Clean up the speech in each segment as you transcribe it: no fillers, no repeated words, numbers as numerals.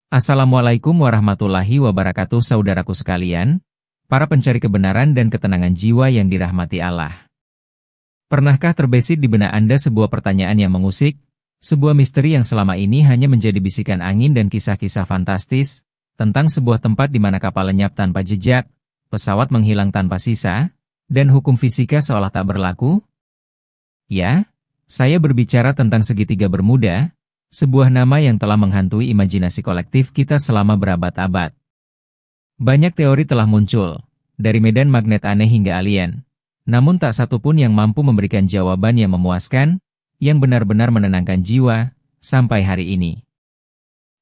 Assalamualaikum warahmatullahi wabarakatuh saudaraku sekalian, para pencari kebenaran dan ketenangan jiwa yang dirahmati Allah. Pernahkah terbesit di benak Anda sebuah pertanyaan yang mengusik, sebuah misteri yang selama ini hanya menjadi bisikan angin dan kisah-kisah fantastis, tentang sebuah tempat di mana kapal lenyap tanpa jejak, pesawat menghilang tanpa sisa, dan hukum fisika seolah tak berlaku? Ya, saya berbicara tentang segitiga Bermuda, sebuah nama yang telah menghantui imajinasi kolektif kita selama berabad-abad. Banyak teori telah muncul, dari medan magnet aneh hingga alien. Namun tak satu pun yang mampu memberikan jawaban yang memuaskan, yang benar-benar menenangkan jiwa, sampai hari ini.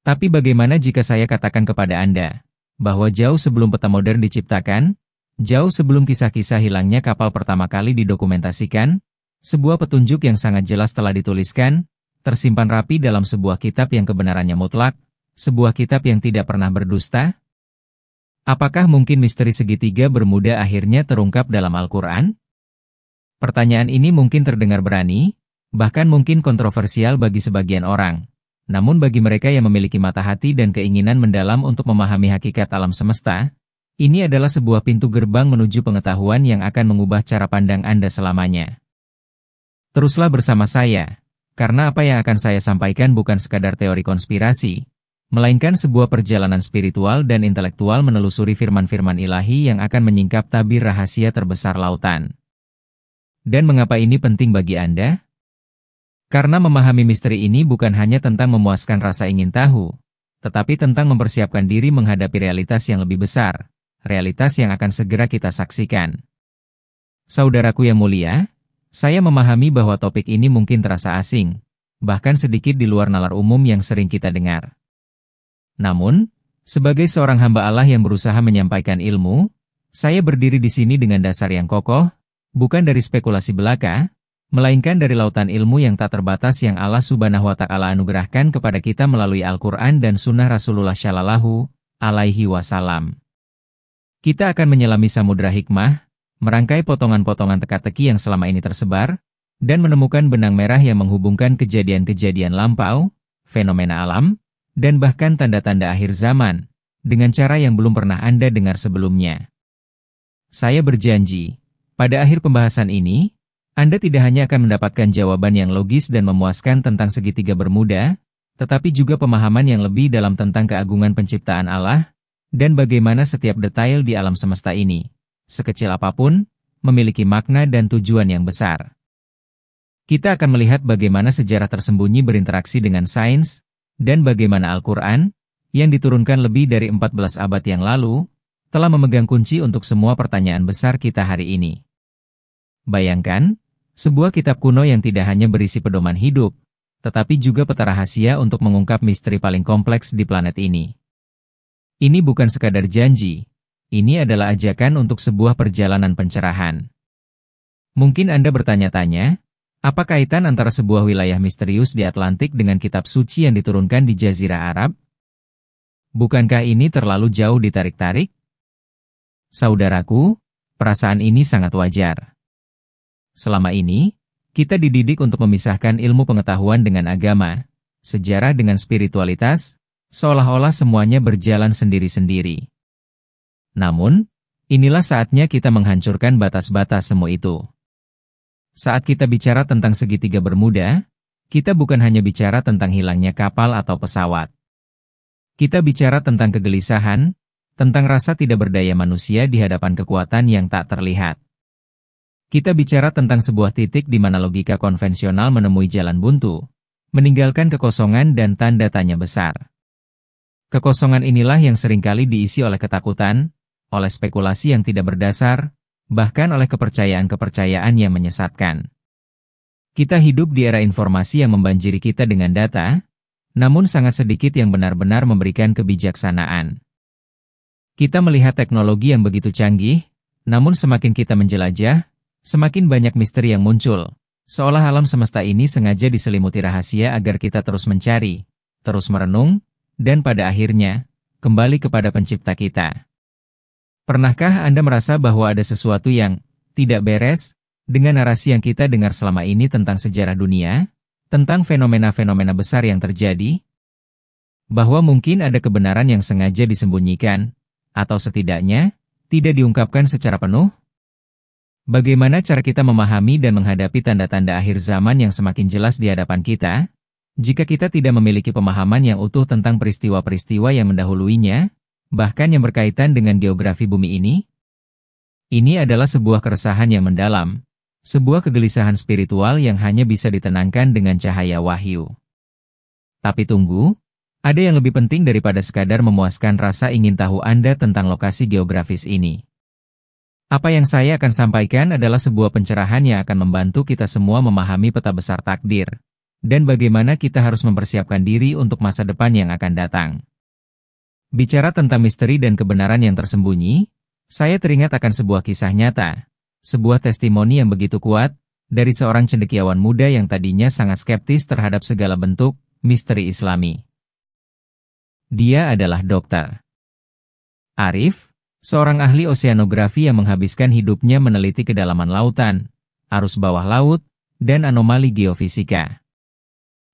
Tapi bagaimana jika saya katakan kepada Anda, bahwa jauh sebelum peta modern diciptakan, jauh sebelum kisah-kisah hilangnya kapal pertama kali didokumentasikan, sebuah petunjuk yang sangat jelas telah dituliskan, tersimpan rapi dalam sebuah kitab yang kebenarannya mutlak, sebuah kitab yang tidak pernah berdusta? Apakah mungkin misteri segitiga Bermuda akhirnya terungkap dalam Al-Quran? Pertanyaan ini mungkin terdengar berani, bahkan mungkin kontroversial bagi sebagian orang. Namun bagi mereka yang memiliki mata hati dan keinginan mendalam untuk memahami hakikat alam semesta, ini adalah sebuah pintu gerbang menuju pengetahuan yang akan mengubah cara pandang Anda selamanya. Teruslah bersama saya. Karena apa yang akan saya sampaikan bukan sekadar teori konspirasi, melainkan sebuah perjalanan spiritual dan intelektual menelusuri firman-firman ilahi yang akan menyingkap tabir rahasia terbesar lautan. Dan mengapa ini penting bagi Anda? Karena memahami misteri ini bukan hanya tentang memuaskan rasa ingin tahu, tetapi tentang mempersiapkan diri menghadapi realitas yang lebih besar, realitas yang akan segera kita saksikan. Saudaraku yang mulia, saya memahami bahwa topik ini mungkin terasa asing, bahkan sedikit di luar nalar umum yang sering kita dengar. Namun, sebagai seorang hamba Allah yang berusaha menyampaikan ilmu, saya berdiri di sini dengan dasar yang kokoh, bukan dari spekulasi belaka, melainkan dari lautan ilmu yang tak terbatas yang Allah Subhanahu wa Ta'ala anugerahkan kepada kita melalui Al-Quran dan Sunnah Rasulullah Shallallahu Alaihi Wasallam. Kita akan menyelami samudra hikmah, merangkai potongan-potongan teka-teki yang selama ini tersebar, dan menemukan benang merah yang menghubungkan kejadian-kejadian lampau, fenomena alam, dan bahkan tanda-tanda akhir zaman, dengan cara yang belum pernah Anda dengar sebelumnya. Saya berjanji, pada akhir pembahasan ini, Anda tidak hanya akan mendapatkan jawaban yang logis dan memuaskan tentang segitiga Bermuda, tetapi juga pemahaman yang lebih dalam tentang keagungan penciptaan Allah, dan bagaimana setiap detail di alam semesta ini, sekecil apapun, memiliki makna dan tujuan yang besar. Kita akan melihat bagaimana sejarah tersembunyi berinteraksi dengan sains, dan bagaimana Al-Quran, yang diturunkan lebih dari 14 abad yang lalu, telah memegang kunci untuk semua pertanyaan besar kita hari ini. Bayangkan, sebuah kitab kuno yang tidak hanya berisi pedoman hidup, tetapi juga peta rahasia untuk mengungkap misteri paling kompleks di planet ini. Ini bukan sekadar janji. Ini adalah ajakan untuk sebuah perjalanan pencerahan. Mungkin Anda bertanya-tanya, apa kaitan antara sebuah wilayah misterius di Atlantik dengan kitab suci yang diturunkan di Jazirah Arab? Bukankah ini terlalu jauh ditarik-tarik? Saudaraku, perasaan ini sangat wajar. Selama ini, kita dididik untuk memisahkan ilmu pengetahuan dengan agama, sejarah dengan spiritualitas, seolah-olah semuanya berjalan sendiri-sendiri. Namun, inilah saatnya kita menghancurkan batas-batas semua itu. Saat kita bicara tentang segitiga Bermuda, kita bukan hanya bicara tentang hilangnya kapal atau pesawat. Kita bicara tentang kegelisahan, tentang rasa tidak berdaya manusia di hadapan kekuatan yang tak terlihat. Kita bicara tentang sebuah titik di mana logika konvensional menemui jalan buntu, meninggalkan kekosongan dan tanda tanya besar. Kekosongan inilah yang seringkali diisi oleh ketakutan, oleh spekulasi yang tidak berdasar, bahkan oleh kepercayaan-kepercayaan yang menyesatkan. Kita hidup di era informasi yang membanjiri kita dengan data, namun sangat sedikit yang benar-benar memberikan kebijaksanaan. Kita melihat teknologi yang begitu canggih, namun semakin kita menjelajah, semakin banyak misteri yang muncul, seolah alam semesta ini sengaja diselimuti rahasia agar kita terus mencari, terus merenung, dan pada akhirnya, kembali kepada pencipta kita. Pernahkah Anda merasa bahwa ada sesuatu yang tidak beres dengan narasi yang kita dengar selama ini tentang sejarah dunia, tentang fenomena-fenomena besar yang terjadi? Bahwa mungkin ada kebenaran yang sengaja disembunyikan, atau setidaknya, tidak diungkapkan secara penuh? Bagaimana cara kita memahami dan menghadapi tanda-tanda akhir zaman yang semakin jelas di hadapan kita, jika kita tidak memiliki pemahaman yang utuh tentang peristiwa-peristiwa yang mendahuluinya, bahkan yang berkaitan dengan geografi bumi ini? Ini adalah sebuah keresahan yang mendalam, sebuah kegelisahan spiritual yang hanya bisa ditenangkan dengan cahaya wahyu. Tapi tunggu, ada yang lebih penting daripada sekadar memuaskan rasa ingin tahu Anda tentang lokasi geografis ini. Apa yang saya akan sampaikan adalah sebuah pencerahan yang akan membantu kita semua memahami peta besar takdir, dan bagaimana kita harus mempersiapkan diri untuk masa depan yang akan datang. Bicara tentang misteri dan kebenaran yang tersembunyi, saya teringat akan sebuah kisah nyata, sebuah testimoni yang begitu kuat, dari seorang cendekiawan muda yang tadinya sangat skeptis terhadap segala bentuk misteri Islami. Dia adalah Dr. Arif, seorang ahli oseanografi yang menghabiskan hidupnya meneliti kedalaman lautan, arus bawah laut, dan anomali geofisika.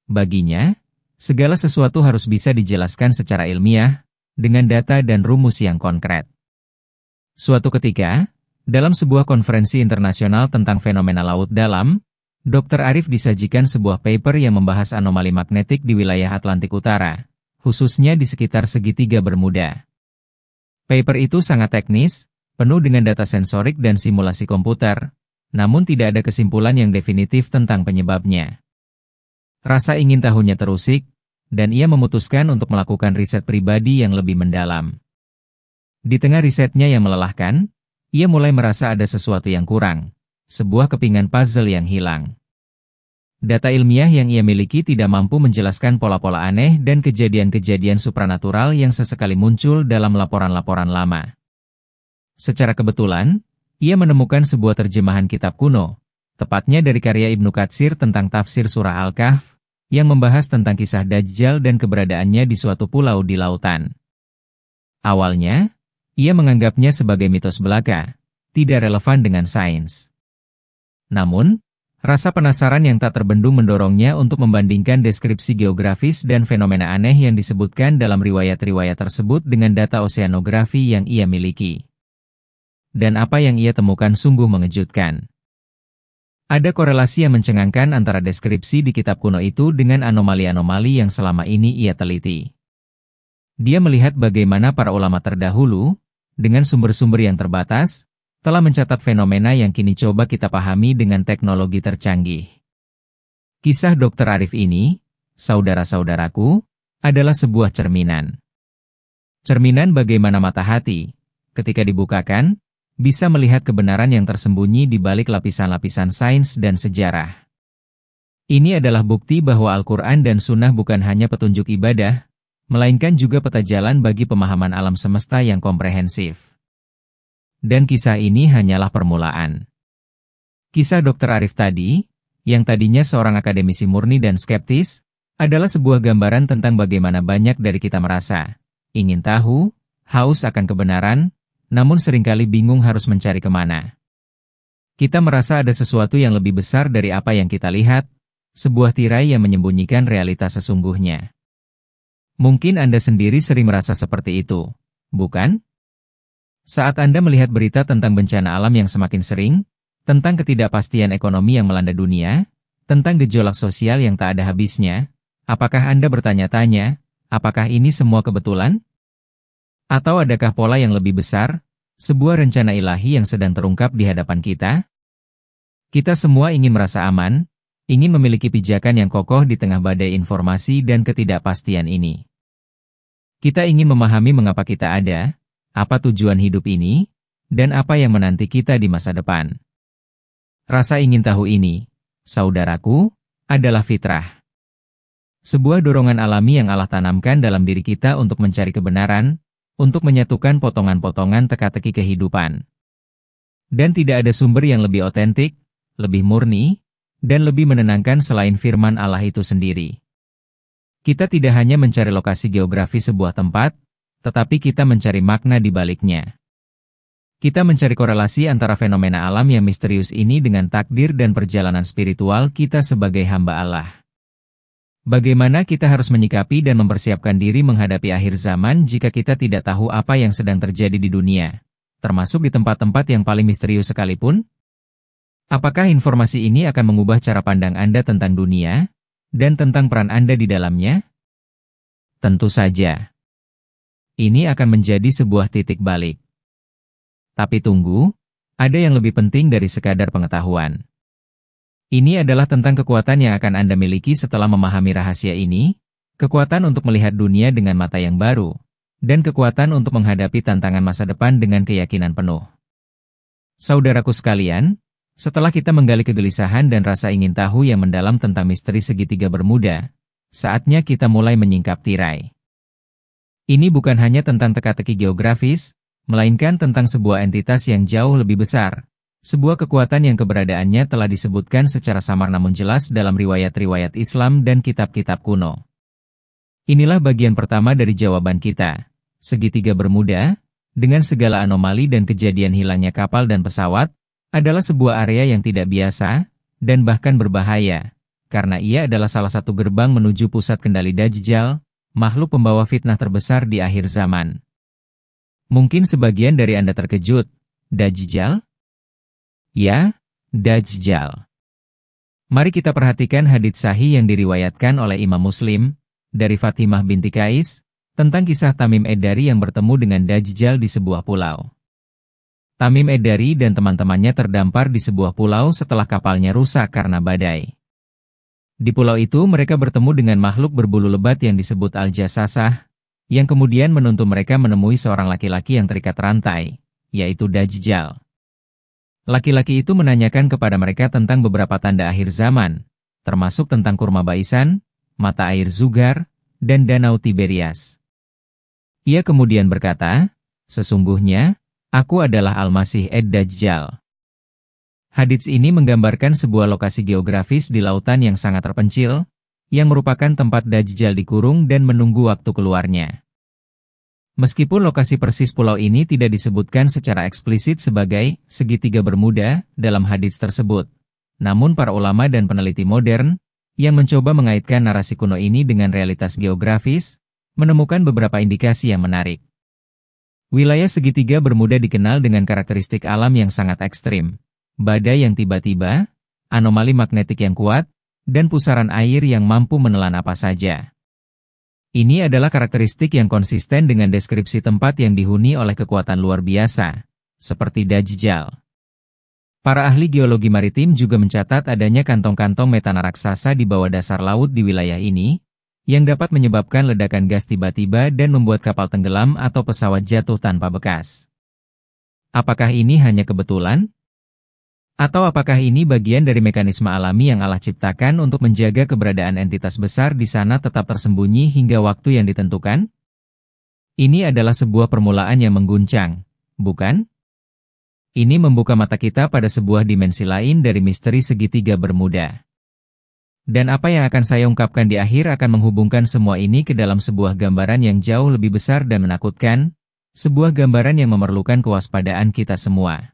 Baginya, segala sesuatu harus bisa dijelaskan secara ilmiah, dengan data dan rumus yang konkret. Suatu ketika, dalam sebuah konferensi internasional tentang fenomena laut dalam, Dr. Arif disajikan sebuah paper yang membahas anomali magnetik di wilayah Atlantik Utara, khususnya di sekitar segitiga Bermuda. Paper itu sangat teknis, penuh dengan data sensorik dan simulasi komputer, namun tidak ada kesimpulan yang definitif tentang penyebabnya. Rasa ingin tahunya terusik, dan ia memutuskan untuk melakukan riset pribadi yang lebih mendalam. Di tengah risetnya yang melelahkan, ia mulai merasa ada sesuatu yang kurang, sebuah kepingan puzzle yang hilang. Data ilmiah yang ia miliki tidak mampu menjelaskan pola-pola aneh dan kejadian-kejadian supranatural yang sesekali muncul dalam laporan-laporan lama. Secara kebetulan, ia menemukan sebuah terjemahan kitab kuno, tepatnya dari karya Ibnu Katsir tentang tafsir surah Al-Kahf, yang membahas tentang kisah Dajjal dan keberadaannya di suatu pulau di lautan. Awalnya, ia menganggapnya sebagai mitos belaka, tidak relevan dengan sains. Namun, rasa penasaran yang tak terbendung mendorongnya untuk membandingkan deskripsi geografis dan fenomena aneh yang disebutkan dalam riwayat-riwayat tersebut dengan data oseanografi yang ia miliki. Dan apa yang ia temukan sungguh mengejutkan. Ada korelasi yang mencengangkan antara deskripsi di kitab kuno itu dengan anomali-anomali yang selama ini ia teliti. Dia melihat bagaimana para ulama terdahulu, dengan sumber-sumber yang terbatas, telah mencatat fenomena yang kini coba kita pahami dengan teknologi tercanggih. Kisah Dr. Arif ini, saudara-saudaraku, adalah sebuah cerminan. Cerminan bagaimana mata hati, ketika dibukakan, bisa melihat kebenaran yang tersembunyi di balik lapisan-lapisan sains dan sejarah. Ini adalah bukti bahwa Al-Quran dan Sunnah bukan hanya petunjuk ibadah, melainkan juga peta jalan bagi pemahaman alam semesta yang komprehensif. Dan kisah ini hanyalah permulaan. Kisah Dr. Arif tadi, yang tadinya seorang akademisi murni dan skeptis, adalah sebuah gambaran tentang bagaimana banyak dari kita merasa, ingin tahu, haus akan kebenaran, namun seringkali bingung harus mencari kemana. Kita merasa ada sesuatu yang lebih besar dari apa yang kita lihat, sebuah tirai yang menyembunyikan realitas sesungguhnya. Mungkin Anda sendiri sering merasa seperti itu, bukan? Saat Anda melihat berita tentang bencana alam yang semakin sering, tentang ketidakpastian ekonomi yang melanda dunia, tentang gejolak sosial yang tak ada habisnya, apakah Anda bertanya-tanya, apakah ini semua kebetulan? Atau adakah pola yang lebih besar, sebuah rencana ilahi yang sedang terungkap di hadapan kita? Kita semua ingin merasa aman, ingin memiliki pijakan yang kokoh di tengah badai informasi dan ketidakpastian ini. Kita ingin memahami mengapa kita ada, apa tujuan hidup ini, dan apa yang menanti kita di masa depan. Rasa ingin tahu ini, saudaraku, adalah fitrah. Sebuah dorongan alami yang Allah tanamkan dalam diri kita untuk mencari kebenaran, untuk menyatukan potongan-potongan teka-teki kehidupan. Dan tidak ada sumber yang lebih otentik, lebih murni, dan lebih menenangkan selain firman Allah itu sendiri. Kita tidak hanya mencari lokasi geografi sebuah tempat, tetapi kita mencari makna di baliknya. Kita mencari korelasi antara fenomena alam yang misterius ini dengan takdir dan perjalanan spiritual kita sebagai hamba Allah. Bagaimana kita harus menyikapi dan mempersiapkan diri menghadapi akhir zaman jika kita tidak tahu apa yang sedang terjadi di dunia, termasuk di tempat-tempat yang paling misterius sekalipun? Apakah informasi ini akan mengubah cara pandang Anda tentang dunia dan tentang peran Anda di dalamnya? Tentu saja. Ini akan menjadi sebuah titik balik. Tapi tunggu, ada yang lebih penting dari sekadar pengetahuan. Ini adalah tentang kekuatan yang akan Anda miliki setelah memahami rahasia ini, kekuatan untuk melihat dunia dengan mata yang baru, dan kekuatan untuk menghadapi tantangan masa depan dengan keyakinan penuh. Saudaraku sekalian, setelah kita menggali kegelisahan dan rasa ingin tahu yang mendalam tentang misteri segitiga Bermuda, saatnya kita mulai menyingkap tirai. Ini bukan hanya tentang teka-teki geografis, melainkan tentang sebuah entitas yang jauh lebih besar. Sebuah kekuatan yang keberadaannya telah disebutkan secara samar namun jelas dalam riwayat-riwayat Islam dan kitab-kitab kuno. Inilah bagian pertama dari jawaban kita. Segitiga Bermuda, dengan segala anomali dan kejadian hilangnya kapal dan pesawat, adalah sebuah area yang tidak biasa, dan bahkan berbahaya, karena ia adalah salah satu gerbang menuju pusat kendali Dajjal, makhluk pembawa fitnah terbesar di akhir zaman. Mungkin sebagian dari Anda terkejut, Dajjal? Ya, Dajjal. Mari kita perhatikan hadits sahih yang diriwayatkan oleh Imam Muslim, dari Fatimah binti Qais, tentang kisah Tamim Ad-Dari yang bertemu dengan Dajjal di sebuah pulau. Tamim Ad-Dari dan teman-temannya terdampar di sebuah pulau setelah kapalnya rusak karena badai. Di pulau itu mereka bertemu dengan makhluk berbulu lebat yang disebut Al-Jassasah, yang kemudian menuntun mereka menemui seorang laki-laki yang terikat rantai, yaitu Dajjal. Laki-laki itu menanyakan kepada mereka tentang beberapa tanda akhir zaman, termasuk tentang kurma baisan, mata air Zugar, dan danau Tiberias. Ia kemudian berkata, "Sesungguhnya, aku adalah Al-Masih Ad-Dajjal." Hadits ini menggambarkan sebuah lokasi geografis di lautan yang sangat terpencil, yang merupakan tempat Dajjal dikurung dan menunggu waktu keluarnya. Meskipun lokasi persis pulau ini tidak disebutkan secara eksplisit sebagai segitiga Bermuda dalam hadits tersebut, namun para ulama dan peneliti modern, yang mencoba mengaitkan narasi kuno ini dengan realitas geografis, menemukan beberapa indikasi yang menarik. Wilayah segitiga Bermuda dikenal dengan karakteristik alam yang sangat ekstrim, badai yang tiba-tiba, anomali magnetik yang kuat, dan pusaran air yang mampu menelan apa saja. Ini adalah karakteristik yang konsisten dengan deskripsi tempat yang dihuni oleh kekuatan luar biasa, seperti Dajjal. Para ahli geologi maritim juga mencatat adanya kantong-kantong metana raksasa di bawah dasar laut di wilayah ini, yang dapat menyebabkan ledakan gas tiba-tiba dan membuat kapal tenggelam atau pesawat jatuh tanpa bekas. Apakah ini hanya kebetulan? Atau apakah ini bagian dari mekanisme alami yang Allah ciptakan untuk menjaga keberadaan entitas besar di sana tetap tersembunyi hingga waktu yang ditentukan? Ini adalah sebuah permulaan yang mengguncang, bukan? Ini membuka mata kita pada sebuah dimensi lain dari misteri segitiga Bermuda. Dan apa yang akan saya ungkapkan di akhir akan menghubungkan semua ini ke dalam sebuah gambaran yang jauh lebih besar dan menakutkan, sebuah gambaran yang memerlukan kewaspadaan kita semua.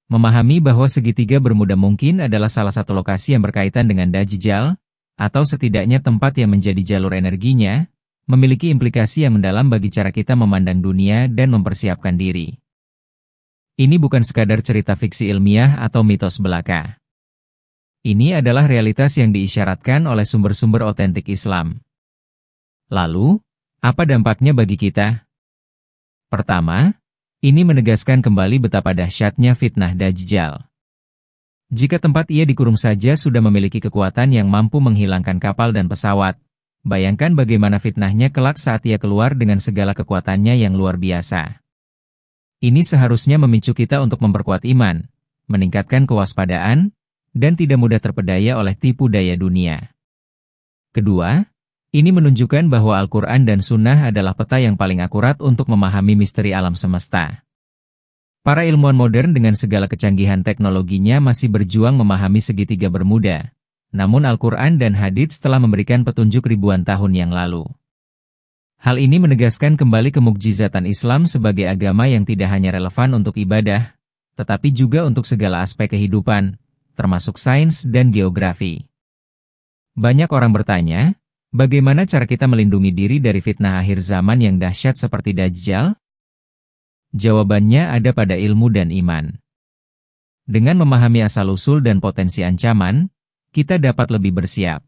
Memahami bahwa segitiga Bermuda mungkin adalah salah satu lokasi yang berkaitan dengan Dajjal, atau setidaknya tempat yang menjadi jalur energinya, memiliki implikasi yang mendalam bagi cara kita memandang dunia dan mempersiapkan diri. Ini bukan sekadar cerita fiksi ilmiah atau mitos belaka. Ini adalah realitas yang diisyaratkan oleh sumber-sumber otentik Islam. Lalu, apa dampaknya bagi kita? Pertama, ini menegaskan kembali betapa dahsyatnya fitnah Dajjal. Jika tempat ia dikurung saja sudah memiliki kekuatan yang mampu menghilangkan kapal dan pesawat, bayangkan bagaimana fitnahnya kelak saat ia keluar dengan segala kekuatannya yang luar biasa. Ini seharusnya memicu kita untuk memperkuat iman, meningkatkan kewaspadaan, dan tidak mudah terpedaya oleh tipu daya dunia. Kedua, ini menunjukkan bahwa Al-Quran dan Sunnah adalah peta yang paling akurat untuk memahami misteri alam semesta. Para ilmuwan modern dengan segala kecanggihan teknologinya masih berjuang memahami segitiga Bermuda, namun Al-Quran dan hadits telah memberikan petunjuk ribuan tahun yang lalu. Hal ini menegaskan kembali kemukjizatan Islam sebagai agama yang tidak hanya relevan untuk ibadah, tetapi juga untuk segala aspek kehidupan, termasuk sains dan geografi. Banyak orang bertanya, bagaimana cara kita melindungi diri dari fitnah akhir zaman yang dahsyat seperti Dajjal? Jawabannya ada pada ilmu dan iman. Dengan memahami asal-usul dan potensi ancaman, kita dapat lebih bersiap.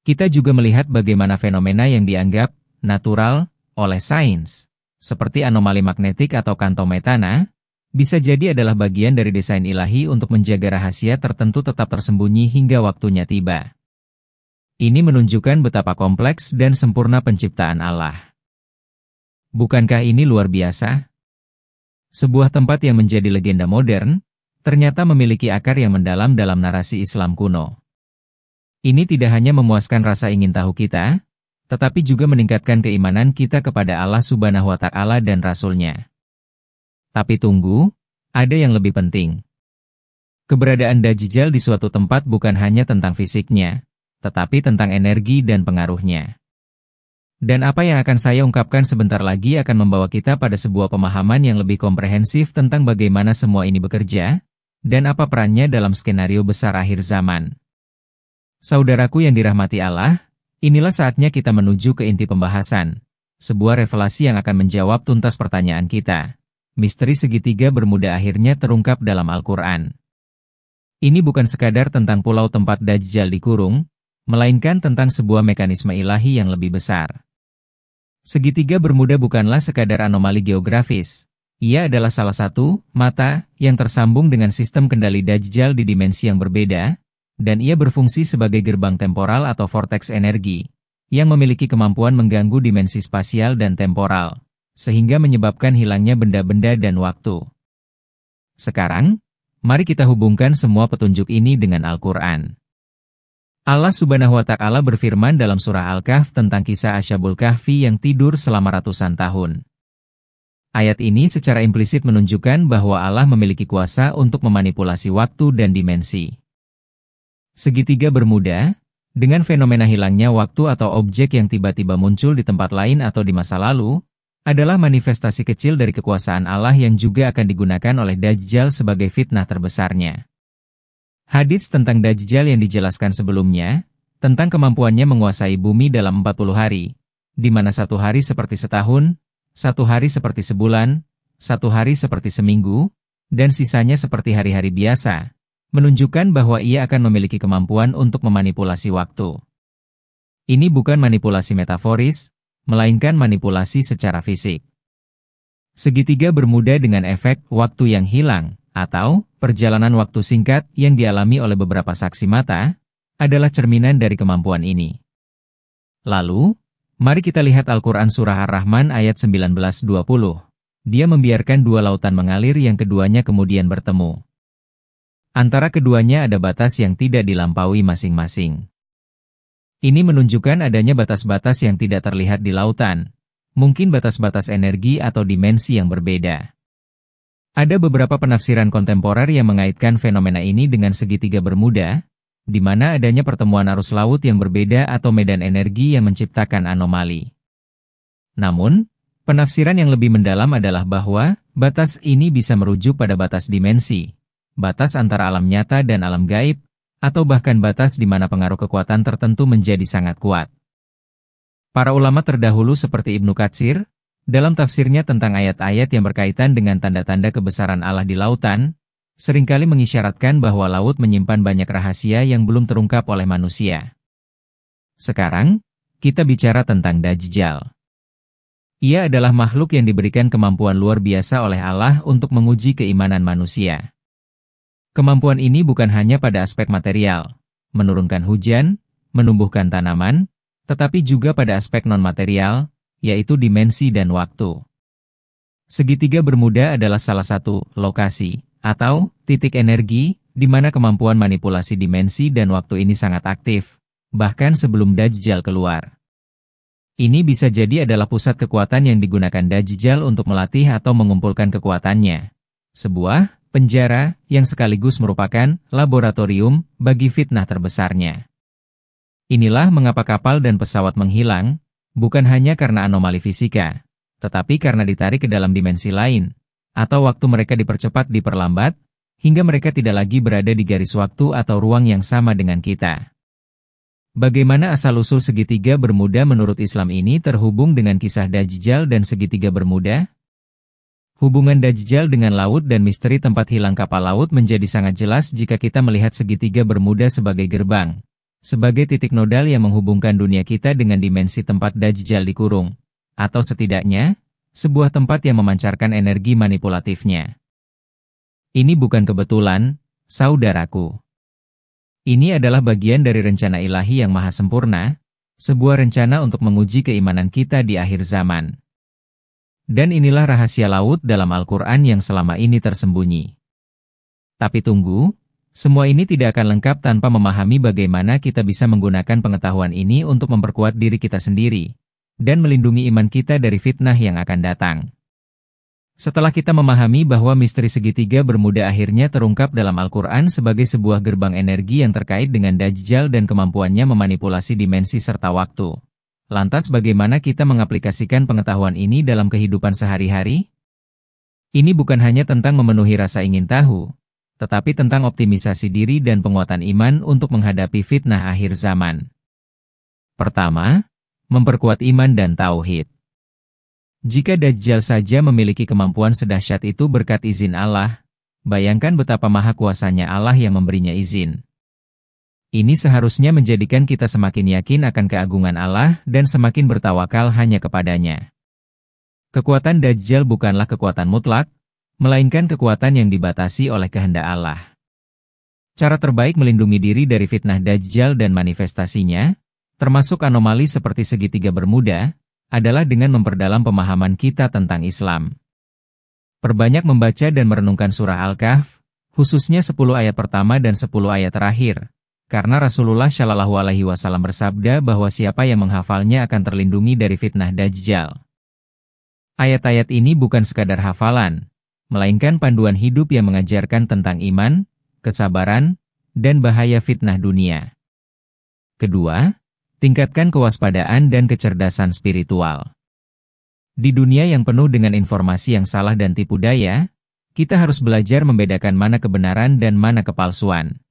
Kita juga melihat bagaimana fenomena yang dianggap natural oleh sains, seperti anomali magnetik atau kantometana, bisa jadi adalah bagian dari desain ilahi untuk menjaga rahasia tertentu tetap tersembunyi hingga waktunya tiba. Ini menunjukkan betapa kompleks dan sempurna penciptaan Allah. Bukankah ini luar biasa? Sebuah tempat yang menjadi legenda modern, ternyata memiliki akar yang mendalam dalam narasi Islam kuno. Ini tidak hanya memuaskan rasa ingin tahu kita, tetapi juga meningkatkan keimanan kita kepada Allah Subhanahu wa Ta'ala dan Rasul-Nya. Tapi tunggu, ada yang lebih penting. Keberadaan Dajjal di suatu tempat bukan hanya tentang fisiknya, tetapi tentang energi dan pengaruhnya. Dan apa yang akan saya ungkapkan sebentar lagi akan membawa kita pada sebuah pemahaman yang lebih komprehensif tentang bagaimana semua ini bekerja, dan apa perannya dalam skenario besar akhir zaman. Saudaraku yang dirahmati Allah, inilah saatnya kita menuju ke inti pembahasan, sebuah revelasi yang akan menjawab tuntas pertanyaan kita. Misteri segitiga bermuda akhirnya terungkap dalam Al-Quran. Ini bukan sekadar tentang pulau tempat Dajjal dikurung, melainkan tentang sebuah mekanisme ilahi yang lebih besar. Segitiga bermuda bukanlah sekadar anomali geografis. Ia adalah salah satu mata yang tersambung dengan sistem kendali Dajjal di dimensi yang berbeda, dan ia berfungsi sebagai gerbang temporal atau vortex energi, yang memiliki kemampuan mengganggu dimensi spasial dan temporal, sehingga menyebabkan hilangnya benda-benda dan waktu. Sekarang, mari kita hubungkan semua petunjuk ini dengan Al-Quran. Allah Subhanahu wa Ta'ala berfirman dalam surah Al-Kahf tentang kisah Ashabul Kahfi yang tidur selama ratusan tahun. Ayat ini secara implisit menunjukkan bahwa Allah memiliki kuasa untuk memanipulasi waktu dan dimensi. Segitiga bermuda, dengan fenomena hilangnya waktu atau objek yang tiba-tiba muncul di tempat lain atau di masa lalu, adalah manifestasi kecil dari kekuasaan Allah yang juga akan digunakan oleh Dajjal sebagai fitnah terbesarnya. Hadits tentang Dajjal yang dijelaskan sebelumnya, tentang kemampuannya menguasai bumi dalam 40 hari, di mana satu hari seperti setahun, satu hari seperti sebulan, satu hari seperti seminggu, dan sisanya seperti hari-hari biasa, menunjukkan bahwa ia akan memiliki kemampuan untuk memanipulasi waktu. Ini bukan manipulasi metaforis, melainkan manipulasi secara fisik. Segitiga bermuda dengan efek waktu yang hilang, atau perjalanan waktu singkat yang dialami oleh beberapa saksi mata, adalah cerminan dari kemampuan ini. Lalu, mari kita lihat Al-Quran Surah Ar-Rahman ayat 19-20. Dia membiarkan dua lautan mengalir yang keduanya kemudian bertemu. Antara keduanya ada batas yang tidak dilampaui masing-masing. Ini menunjukkan adanya batas-batas yang tidak terlihat di lautan, mungkin batas-batas energi atau dimensi yang berbeda. Ada beberapa penafsiran kontemporer yang mengaitkan fenomena ini dengan segitiga bermuda, di mana adanya pertemuan arus laut yang berbeda atau medan energi yang menciptakan anomali. Namun, penafsiran yang lebih mendalam adalah bahwa batas ini bisa merujuk pada batas dimensi, batas antara alam nyata dan alam gaib, atau bahkan batas di mana pengaruh kekuatan tertentu menjadi sangat kuat. Para ulama terdahulu seperti Ibnu Katsir, dalam tafsirnya tentang ayat-ayat yang berkaitan dengan tanda-tanda kebesaran Allah di lautan, seringkali mengisyaratkan bahwa laut menyimpan banyak rahasia yang belum terungkap oleh manusia. Sekarang, kita bicara tentang Dajjal. Ia adalah makhluk yang diberikan kemampuan luar biasa oleh Allah untuk menguji keimanan manusia. Kemampuan ini bukan hanya pada aspek material, menurunkan hujan, menumbuhkan tanaman, tetapi juga pada aspek non-material, yaitu dimensi dan waktu. Segitiga bermuda adalah salah satu lokasi, atau titik energi, di mana kemampuan manipulasi dimensi dan waktu ini sangat aktif, bahkan sebelum Dajjal keluar. Ini bisa jadi adalah pusat kekuatan yang digunakan Dajjal untuk melatih atau mengumpulkan kekuatannya. Sebuah penjara yang sekaligus merupakan laboratorium bagi fitnah terbesarnya. Inilah mengapa kapal dan pesawat menghilang, bukan hanya karena anomali fisika, tetapi karena ditarik ke dalam dimensi lain, atau waktu mereka dipercepat diperlambat, hingga mereka tidak lagi berada di garis waktu atau ruang yang sama dengan kita. Bagaimana asal-usul segitiga bermuda menurut Islam ini terhubung dengan kisah Dajjal dan segitiga bermuda? Hubungan Dajjal dengan laut dan misteri tempat hilang kapal laut menjadi sangat jelas jika kita melihat segitiga bermuda sebagai gerbang, sebagai titik nodal yang menghubungkan dunia kita dengan dimensi tempat Dajjal dikurung, atau setidaknya, sebuah tempat yang memancarkan energi manipulatifnya. Ini bukan kebetulan, saudaraku. Ini adalah bagian dari rencana ilahi yang maha sempurna, sebuah rencana untuk menguji keimanan kita di akhir zaman. Dan inilah rahasia laut dalam Al-Quran yang selama ini tersembunyi. Tapi tunggu, semua ini tidak akan lengkap tanpa memahami bagaimana kita bisa menggunakan pengetahuan ini untuk memperkuat diri kita sendiri, dan melindungi iman kita dari fitnah yang akan datang. Setelah kita memahami bahwa misteri segitiga bermuda akhirnya terungkap dalam Al-Quran sebagai sebuah gerbang energi yang terkait dengan Dajjal dan kemampuannya memanipulasi dimensi serta waktu. Lantas bagaimana kita mengaplikasikan pengetahuan ini dalam kehidupan sehari-hari? Ini bukan hanya tentang memenuhi rasa ingin tahu, tetapi tentang optimisasi diri dan penguatan iman untuk menghadapi fitnah akhir zaman. Pertama, memperkuat iman dan tauhid. Jika Dajjal saja memiliki kemampuan sedahsyat itu berkat izin Allah, bayangkan betapa maha kuasanya Allah yang memberinya izin. Ini seharusnya menjadikan kita semakin yakin akan keagungan Allah dan semakin bertawakal hanya kepadanya. Kekuatan Dajjal bukanlah kekuatan mutlak, melainkan kekuatan yang dibatasi oleh kehendak Allah. Cara terbaik melindungi diri dari fitnah Dajjal dan manifestasinya, termasuk anomali seperti segitiga bermuda, adalah dengan memperdalam pemahaman kita tentang Islam. Perbanyak membaca dan merenungkan surah Al-Kahf, khususnya 10 ayat pertama dan 10 ayat terakhir, karena Rasulullah Shallallahu Alaihi Wasallam bersabda bahwa siapa yang menghafalnya akan terlindungi dari fitnah Dajjal. Ayat-ayat ini bukan sekadar hafalan, melainkan panduan hidup yang mengajarkan tentang iman, kesabaran, dan bahaya fitnah dunia. Kedua, tingkatkan kewaspadaan dan kecerdasan spiritual. Di dunia yang penuh dengan informasi yang salah dan tipu daya, kita harus belajar membedakan mana kebenaran dan mana kepalsuan.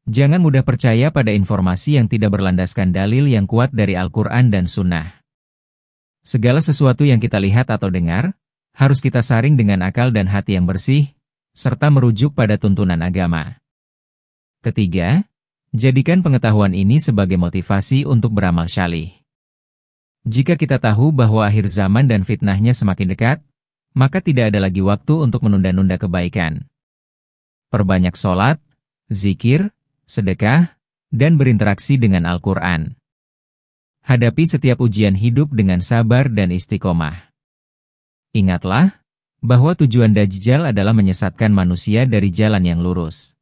Jangan mudah percaya pada informasi yang tidak berlandaskan dalil yang kuat dari Al-Quran dan Sunnah. Segala sesuatu yang kita lihat atau dengar, harus kita saring dengan akal dan hati yang bersih, serta merujuk pada tuntunan agama. Ketiga, jadikan pengetahuan ini sebagai motivasi untuk beramal syalih. Jika kita tahu bahwa akhir zaman dan fitnahnya semakin dekat, maka tidak ada lagi waktu untuk menunda-nunda kebaikan. Perbanyak sholat, zikir, sedekah, dan berinteraksi dengan Al-Quran. Hadapi setiap ujian hidup dengan sabar dan istiqomah. Ingatlah, bahwa tujuan Dajjal adalah menyesatkan manusia dari jalan yang lurus.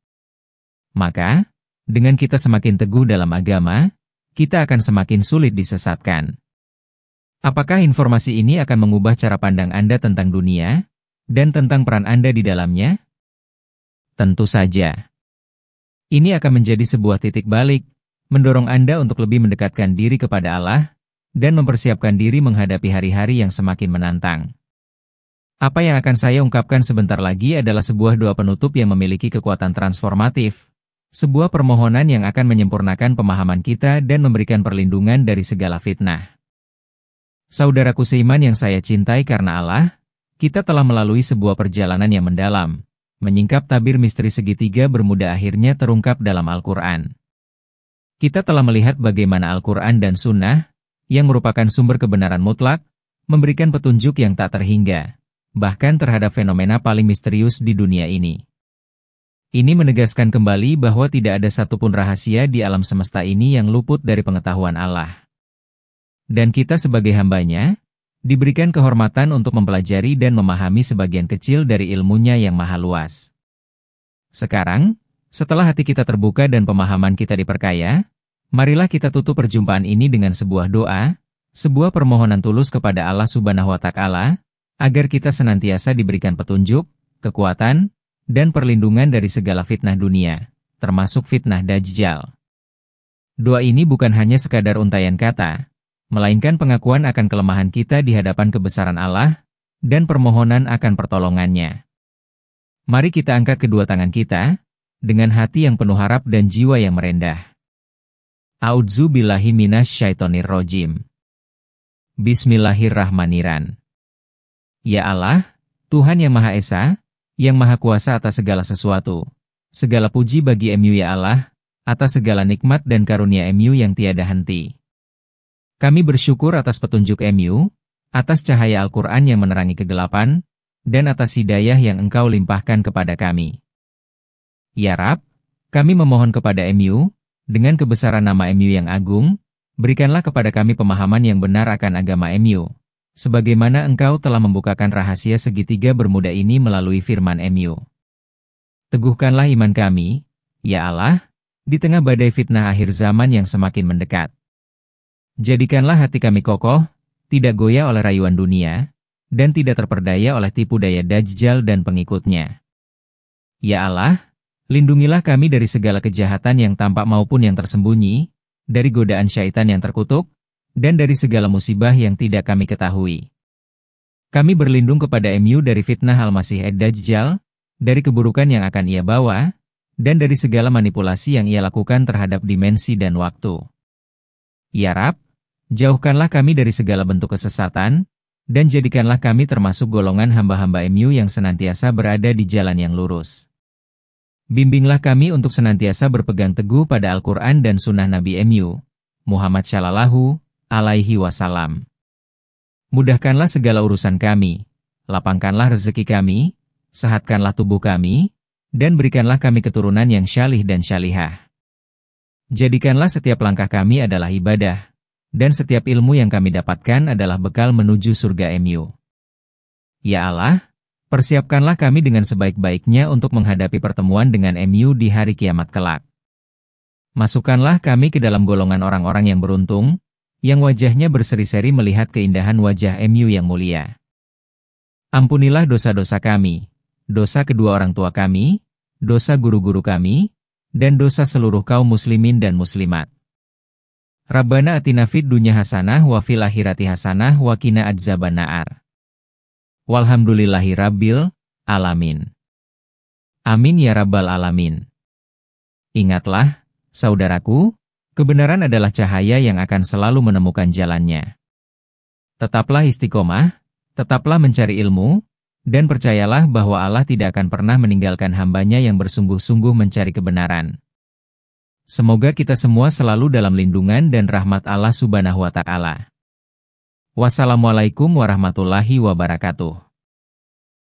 Maka, dengan kita semakin teguh dalam agama, kita akan semakin sulit disesatkan. Apakah informasi ini akan mengubah cara pandang Anda tentang dunia, dan tentang peran Anda di dalamnya? Tentu saja. Ini akan menjadi sebuah titik balik, mendorong Anda untuk lebih mendekatkan diri kepada Allah, dan mempersiapkan diri menghadapi hari-hari yang semakin menantang. Apa yang akan saya ungkapkan sebentar lagi adalah sebuah doa penutup yang memiliki kekuatan transformatif. Sebuah permohonan yang akan menyempurnakan pemahaman kita dan memberikan perlindungan dari segala fitnah. Saudaraku seiman yang saya cintai karena Allah, kita telah melalui sebuah perjalanan yang mendalam, menyingkap tabir misteri segitiga bermuda akhirnya terungkap dalam Al-Quran. Kita telah melihat bagaimana Al-Quran dan Sunnah, yang merupakan sumber kebenaran mutlak, memberikan petunjuk yang tak terhingga, bahkan terhadap fenomena paling misterius di dunia ini. Ini menegaskan kembali bahwa tidak ada satupun rahasia di alam semesta ini yang luput dari pengetahuan Allah. Dan kita sebagai hambanya, diberikan kehormatan untuk mempelajari dan memahami sebagian kecil dari ilmunya yang maha luas. Sekarang, setelah hati kita terbuka dan pemahaman kita diperkaya, marilah kita tutup perjumpaan ini dengan sebuah doa, sebuah permohonan tulus kepada Allah Subhanahu wa Ta'ala, agar kita senantiasa diberikan petunjuk, kekuatan, dan perlindungan dari segala fitnah dunia, termasuk fitnah Dajjal. Doa ini bukan hanya sekadar untaian kata, melainkan pengakuan akan kelemahan kita di hadapan kebesaran Allah, dan permohonan akan pertolongannya. Mari kita angkat kedua tangan kita, dengan hati yang penuh harap dan jiwa yang merendah. A'udzu billahi minasyaitonir rajim. Bismillahirrahmanirrahim. Ya Allah, Tuhan yang Maha Esa, yang Maha Kuasa atas segala sesuatu. Segala puji bagi MU ya Allah, atas segala nikmat dan karunia MU yang tiada henti. Kami bersyukur atas petunjuk MU, atas cahaya Al-Quran yang menerangi kegelapan, dan atas hidayah yang Engkau limpahkan kepada kami. Ya Rab, kami memohon kepada MU, dengan kebesaran nama MU yang agung, berikanlah kepada kami pemahaman yang benar akan agama MU, sebagaimana Engkau telah membukakan rahasia segitiga bermuda ini melalui firman MU. Teguhkanlah iman kami, ya Allah, di tengah badai fitnah akhir zaman yang semakin mendekat. Jadikanlah hati kami kokoh, tidak goyah oleh rayuan dunia, dan tidak terperdaya oleh tipu daya Dajjal dan pengikutnya. Ya Allah, lindungilah kami dari segala kejahatan yang tampak maupun yang tersembunyi, dari godaan syaitan yang terkutuk, dan dari segala musibah yang tidak kami ketahui. Kami berlindung kepada MU dari fitnah Al-Masih Ad-Dajjal, dari keburukan yang akan ia bawa, dan dari segala manipulasi yang ia lakukan terhadap dimensi dan waktu. Ya Rab, jauhkanlah kami dari segala bentuk kesesatan, dan jadikanlah kami termasuk golongan hamba-hamba MU yang senantiasa berada di jalan yang lurus. Bimbinglah kami untuk senantiasa berpegang teguh pada Al-Quran dan Sunnah Nabi MU, Muhammad Shallallahu Alaihi Wasallam. Mudahkanlah segala urusan kami, lapangkanlah rezeki kami, sehatkanlah tubuh kami, dan berikanlah kami keturunan yang syalih dan syalihah. Jadikanlah setiap langkah kami adalah ibadah, dan setiap ilmu yang kami dapatkan adalah bekal menuju surga MU. Ya Allah, persiapkanlah kami dengan sebaik-baiknya untuk menghadapi pertemuan dengan MU di hari kiamat kelak. Masukkanlah kami ke dalam golongan orang-orang yang beruntung, yang wajahnya berseri-seri melihat keindahan wajah MU yang mulia. Ampunilah dosa-dosa kami, dosa kedua orang tua kami, dosa guru-guru kami, dan dosa seluruh kaum muslimin dan muslimat. Rabbana atina fid dunya hasanah wa fil akhirati hasanah wa qina adzabannar. Walhamdulillahi rabbil alamin. Amin ya rabbal alamin. Ingatlah, saudaraku, kebenaran adalah cahaya yang akan selalu menemukan jalannya. Tetaplah istiqomah, tetaplah mencari ilmu, dan percayalah bahwa Allah tidak akan pernah meninggalkan hambanya yang bersungguh-sungguh mencari kebenaran. Semoga kita semua selalu dalam lindungan dan rahmat Allah Subhanahu wa Ta'ala. Wassalamualaikum warahmatullahi wabarakatuh.